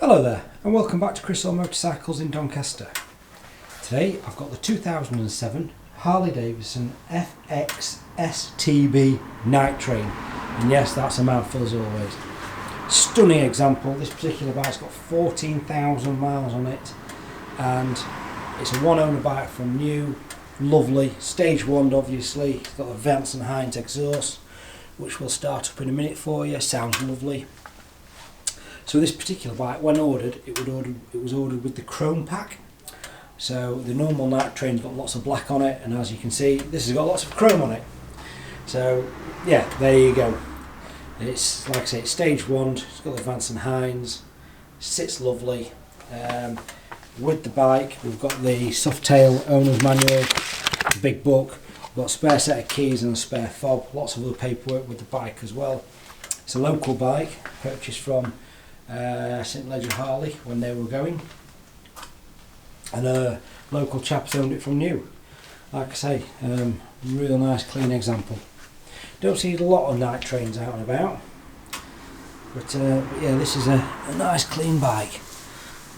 Hello there and welcome back to Chris on Motorcycles in Doncaster. Today I've got the 2007 Harley Davidson FXSTB Night Train, and yes, that's a mouthful as always. Stunning example. This particular bike's got 14,000 miles on it and it's a one owner bike from new, lovely, stage 1 obviously. It's got the Vance and Hines exhaust which will start up in a minute for you, sounds lovely. So this particular bike, when ordered, it was ordered with the chrome pack. So the normal Night Train's got lots of black on it, and as you can see, this has got lots of chrome on it. So yeah, there you go. It's like I say, it's stage 1. It's got the Vance and Hines. Sits lovely. With the bike, we've got the Softail owner's manual, the big book. We've got a spare set of keys and a spare fob. Lots of other paperwork with the bike as well. It's a local bike purchased from St Ledger Harley when they were going, and a local chap's owned it from new. Like I say, real nice clean example. Don't see a lot of Night Trains out and about, but yeah, this is a nice clean bike.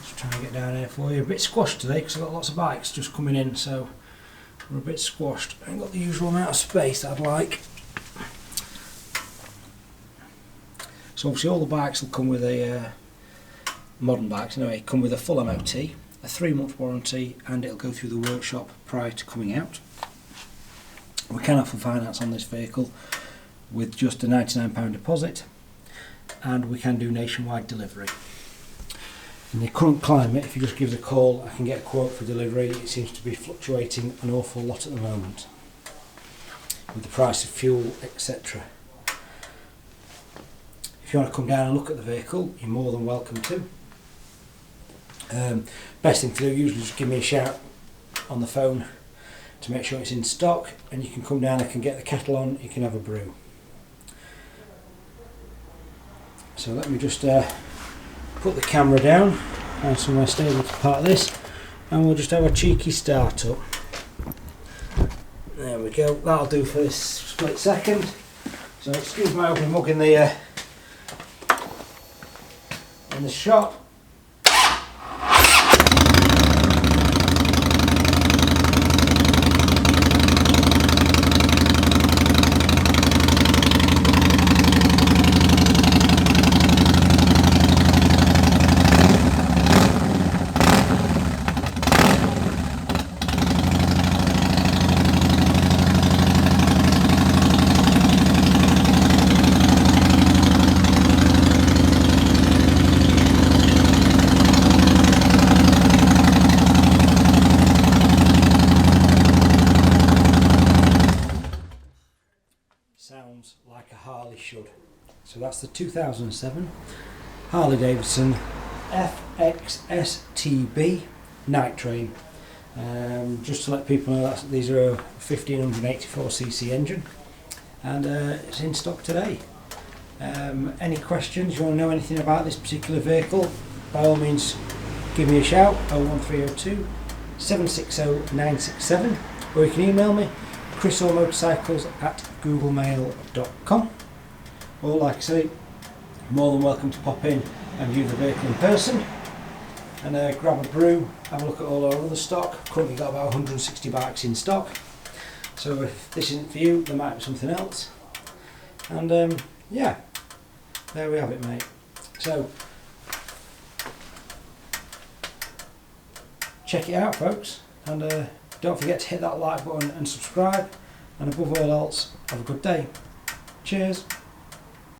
Just trying to get down here for you. A bit squashed today because I've got lots of bikes just coming in, so we're a bit squashed. I ain't got the usual amount of space I'd like. So obviously all the bikes will come with a, modern bikes anyway, come with a full MOT, a 3-month warranty, and it'll go through the workshop prior to coming out. We can offer finance on this vehicle with just a £99 deposit, and we can do nationwide delivery. In the current climate, if you just give us a call, I can get a quote for delivery. It seems to be fluctuating an awful lot at the moment with the price of fuel, etc. If you want to come down and look at the vehicle, you're more than welcome to. Best thing to do, usually just give me a shout on the phone to make sure it's in stock, and you can come down, I can get the kettle on, you can have a brew. So let me just put the camera down, find somewhere stable to park this, and we'll just have a cheeky start up. There we go, that'll do for this split second. So excuse my open mug in the shot. Sounds like a Harley should. So that's the 2007 Harley Davidson FXSTB Night Train. Just to let people know, that these are a 1584cc engine, and it's in stock today. Any questions, you want to know anything about this particular vehicle, by all means give me a shout, 01302 760 967, or you can email me chrisallmotorcycles@googlemail.com, or like I say, more than welcome to pop in and view the vehicle in person and grab a brew, have a look at all our other stock. Currently got about 160 bikes in stock, so if this isn't for you, there might be something else. And yeah, there we have it, mate. So check it out, folks, and don't forget to hit that like button and subscribe, and above all else, have a good day. Cheers.